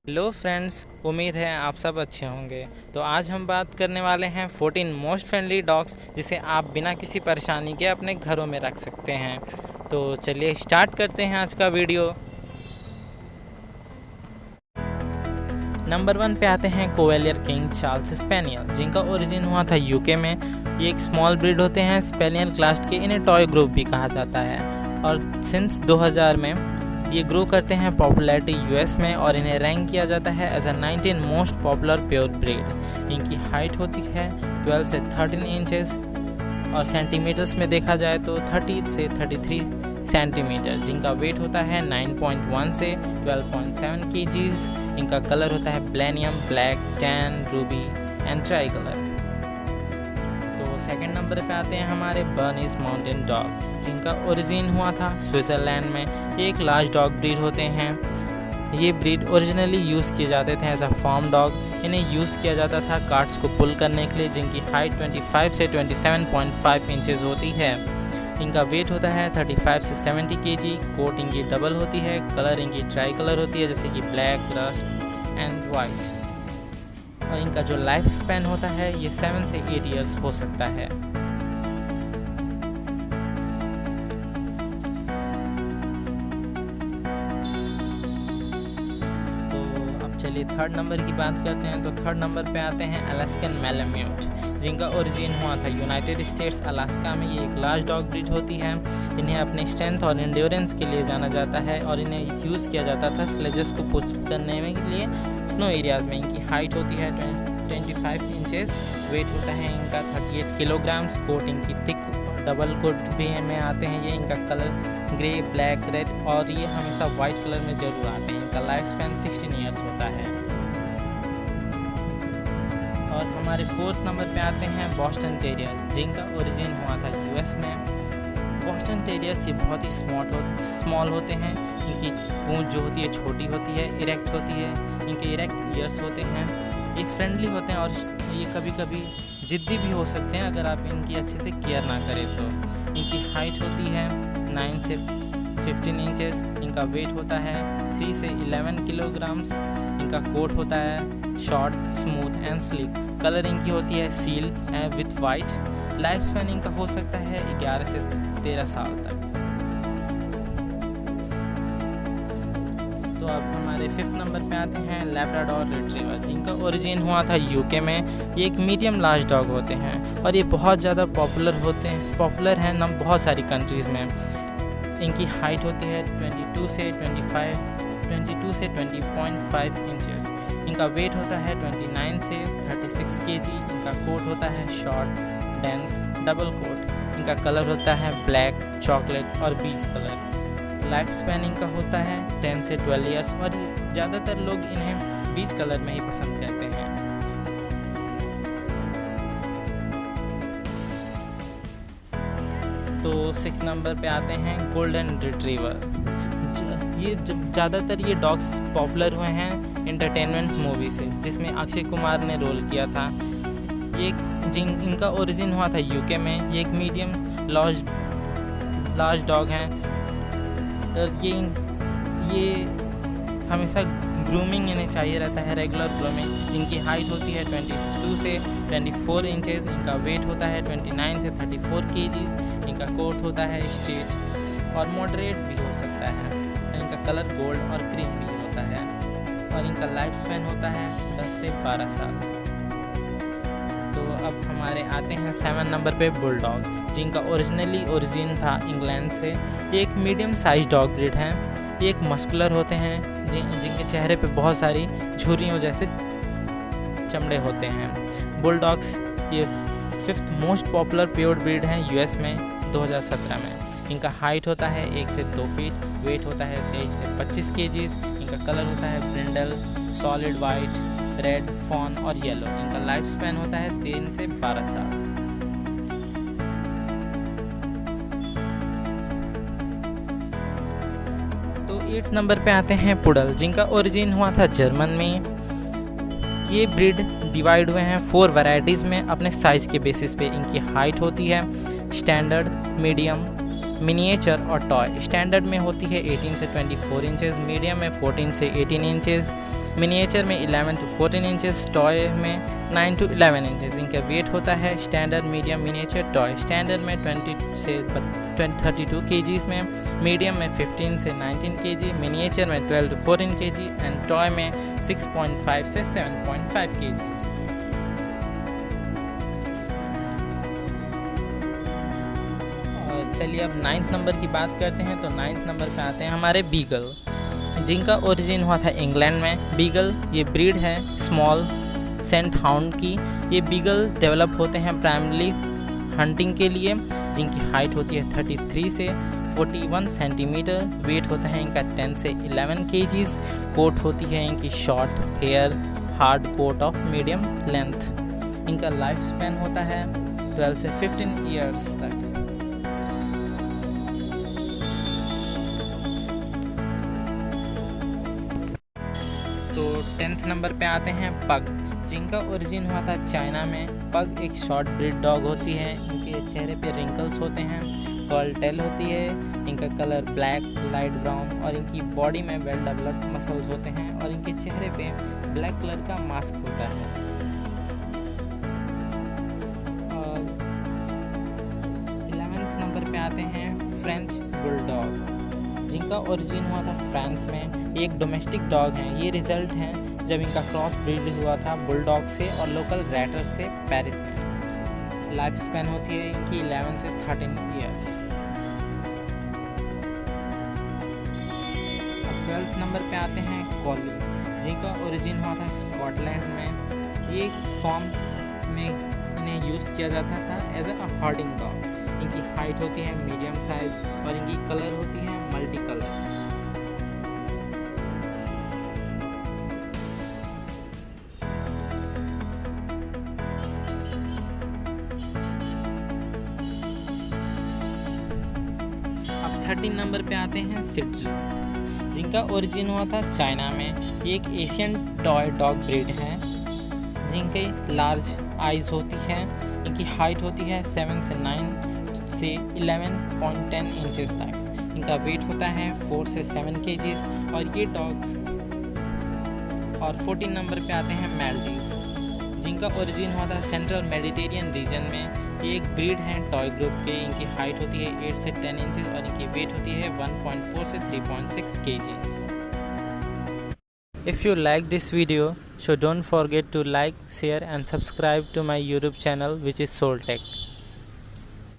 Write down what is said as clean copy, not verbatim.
Hello friends, उम्मीद है आप सब अच्छे होंगे। तो आज हम बात करने वाले हैं 14 मोस्ट फ्रेंडली डॉग्स जिसे आप बिना किसी परेशानी के अपने घरों में रख सकते हैं। तो चलिए स्टार्ट करते हैं आज का वीडियो। नंबर 1 पे आते हैं कोवेलियर किंग चार्ल्स स्पेनियल, जिनका ओरिजिन हुआ था यूके में। ये एक स्मॉल ब्रीड होते हैं स्पेनियल क्लास के, इन्हें टॉय ग्रुप भी कहा जाता है और सिंस 2000 में ये ग्रो करते हैं पॉपुलैरिटी यूएस में और इन्हें रैंक किया जाता है as a 19 most popular pure breed. इनकी हाइट होती है 12 से 13 इंचेस और सेंटीमीटर्स में देखा जाए तो 30 से 33 सेंटीमीटर। जिनका वेट होता है 9.1 से 12.7 kgs। इनका कलर होता है Blenheim, black, tan, ruby and tri colour. तो सेकंड नंबर पे आते हैं हमारे बर्नीज माउंटेन डॉग, जिनका ओरिजिन हुआ था स्विट्ज़रलैंड में। ये एक लार्ज डॉग ब्रीड होते हैं। ये ब्रीड ओरिजिनली यूज़ किए जाते थे एज अ फार्म डॉग। इन्हें यूज़ किया जाता था कार्ट्स को पुल करने के लिए, जिनकी हाइट 25 से 27.5 इंचेस होती है। इनका वेट होता है 35 से 70 kg। कोट इनकी डबल होती है। कलर इनकी ट्राई कलर होती है, जैसे कि ब्लैक, रस्ट एंड वाइट। और इनका जो लाइफ स्पैन होता है ये 7 से 8 ईयर्स हो सकता है। चलिए थर्ड नंबर की बात करते हैं। तो थर्ड नंबर पे आते हैं अलास्कन मैलाम्यूट, जिनका ओरिजिन हुआ था यूनाइटेड स्टेट्स अलास्का में। ये एक लार्ज डॉग ब्रीड होती है। इन्हें अपने स्ट्रेंथ और एंड्योरेंस के लिए जाना जाता है और इन्हें यूज़ किया जाता था स्लेजेस को पुश करने में के लिए स्नो एरियाज़ में। इनकी हाइट होती है 25 इंचेस। वेट होता है इनका 38 किलोग्राम्स। कोट इनकी थिक डबल कोट भी में आते हैं। ये इनका कलर ग्रे, ब्लैक, रेड और ये हमेशा वाइट कलर में ज़रूर आते हैं। इनका लाइफ स्पैन 16 ईयर्स होता है। और हमारे फोर्थ नंबर पे आते हैं बॉस्टन टेरियर, जिनका ओरिजिन हुआ था यूएस में। बॉस्टन टेरियर्स ये बहुत ही स्मॉल होते हैं। इनकी पूंछ जो होती है छोटी होती है, इरेक्ट होती है। इनके इरेक्ट ईयर्स होते हैं। ये फ्रेंडली होते हैं और ये कभी कभी ज़िद्दी भी हो सकते हैं अगर आप इनकी अच्छे से केयर ना करें तो। इनकी हाइट होती है 9 से 15 इंचेस। इनका वेट होता है 3 से 11 किलोग्राम्स। इनका कोट होता है short, smooth and slick. Colour इनकी होती है seal with white. Life span इनका हो सकता है 11 से 13 साल तक। तो अब हमारे फिफ्थ नंबर पे आते हैं लैब्राडोर रिट्रीवर, जिनका ओरिजिन हुआ था यूके में। ये एक मीडियम लार्ज डॉग होते हैं और ये बहुत ज़्यादा पॉपुलर हैं ना बहुत सारी कंट्रीज़ में। इनकी हाइट होती है 22 से 20.5 इंचेस। इनका वेट होता है 29 से 36 kg। इनका कोट होता है शॉर्ट, डेंस, डबल कोट। इनका कलर होता है ब्लैक, चॉकलेट और बीज कलर। लाइफ स्पैन इनका होता है 10 से 12 ईयर्स और ज़्यादातर लोग इन्हें बीज कलर में ही पसंद करते हैं। तो 6 नंबर पे आते हैं गोल्डन रिट्रीवर। ये ज़्यादातर ये डॉग्स पॉपुलर हुए हैं एंटरटेनमेंट मूवी से, जिसमें अक्षय कुमार ने रोल किया था। ये इनका ओरिजिन हुआ था यूके में। ये एक मीडियम लार्ज डॉग हैं। ये हमेशा ग्रूमिंग इन्हें चाहिए रहता है, रेगुलर ग्रूमिंग। इनकी हाइट होती है 22 से 24 इंचेस। इनका वेट होता है 29 से 34 kgs। इनका कोट होता है स्ट्रेट और मॉडरेट भी हो सकता है। इनका कलर गोल्ड और क्रीम भी होता है और इनका लाइफ स्पैन होता है 10 से 12 साल। तो अब हमारे आते हैं 7 नंबर पे बुलडॉग, जिनका ओरिजिन था इंग्लैंड से। ये एक मीडियम साइज डॉग ब्रीड हैं। ये एक मस्कुलर होते हैं जिनके चेहरे पे बहुत सारी झुर्रियों जैसे चमड़े होते हैं। बुलडॉग्स ये 5th most popular pure breed हैं यूएस में 2017 में। इनका हाइट होता है 1 से 2 फीट। वेट होता है 23 से 25 kgs। इनका कलर होता है brindle, solid white, red, fawn और येलो। इनका लाइफ स्पैन होता है 3 से 12 साल। तो 8 नंबर पे आते हैं पुडल, जिनका ओरिजिन हुआ था जर्मन में। ये ब्रीड डिवाइड हुए हैं 4 वैरायटीज़ में अपने साइज़ के बेसिस पे। इनकी हाइट होती है स्टैंडर्ड, मीडियम, मिनिएचर और टॉय। स्टैंडर्ड में होती है 18 से 24 इंचेस, मीडियम में 14 से 18 इंचेस, मिनिएचर में 11 to 14 इंचेस, टॉय में 9 to 11 इंचेस। इनका वेट होता है standard, medium, miniature, toy. Standard में 20 से 32 kg में, मीडियम में 15 से 19 kg, मिनिएचर में 12 to 14 kg एंड टॉय में 6.5 से 7.5 kg। चलिए अब 9th नंबर की बात करते हैं। तो 9th नंबर पे आते हैं हमारे बीगल, जिनका ओरिजिन हुआ था इंग्लैंड में। बीगल ये ब्रीड है स्मॉल सेंट हाउंड की। ये बीगल डेवलप होते हैं प्राइमरली हंटिंग के लिए, जिनकी हाइट होती है 33 से 41 सेंटीमीटर। वेट होता है इनका 10 से 11 kg। कोट होती है इनकी short hair hard coat of medium length. इनका लाइफ स्पैन होता है 12 से 15 ईयर्स तक। तो 10th नंबर पे आते हैं पग, जिनका ओरिजिन हुआ था चाइना में। पग एक शॉर्ट ब्रीड डॉग होती है। इनके चेहरे पे रिंकल्स होते हैं, कर्ल टेल होती है, इनका कलर ब्लैक लाइट ब्राउन और इनकी बॉडी में वेल डेवलप्ड मसल्स होते हैं और इनके चेहरे पे ब्लैक कलर का मास्क होता है। और 11th नंबर पे आते हैं फ्रेंच बुलडॉग, जिनका ओरिजिन हुआ था फ्रांस में। ये एक डोमेस्टिक डॉग हैं। ये रिजल्ट हैं जब इनका क्रॉस ब्रीड हुआ था बुलडॉग से और लोकल रैटर से पेरिस में। लाइफ स्पैन होती है इनकी 11 से 13 ईयर्स। अब 12th नंबर पे आते हैं कॉली, जिनका ओरिजिन हुआ था स्कॉटलैंड में। ये फॉर्म में इन्हें यूज़ किया जाता था एज अ हॉर्डिंग डॉग। इनकी हाइट होती है मीडियम साइज और इनकी कलर होती है मल्टी कलर। अब 13 नंबर पे आते हैं शिट्जू, जिनका ओरिजिन हुआ था चाइना में। ये एक एशियन टॉय डॉग ब्रीड है, जिनके लार्ज आइज होती है। इनकी हाइट होती है 7 से 9 से 11.10 इंचेस तक। इनका वेट होता है 4 से 7 kg और ये डॉग्स। और 14 नंबर पे आते हैं मैल्टीज, जिनका ओरिजिन हुआ था सेंट्रल मेडिटेरियन रीजन में। ये एक ब्रीड है टॉय ग्रुप के। इनकी हाइट होती है 8 से 10 इंचेस और इनकी वेट होती है 1.4 से 3.6 kg। If you like this video, so don't forget to like, share and subscribe to my YouTube channel, which is Soltech.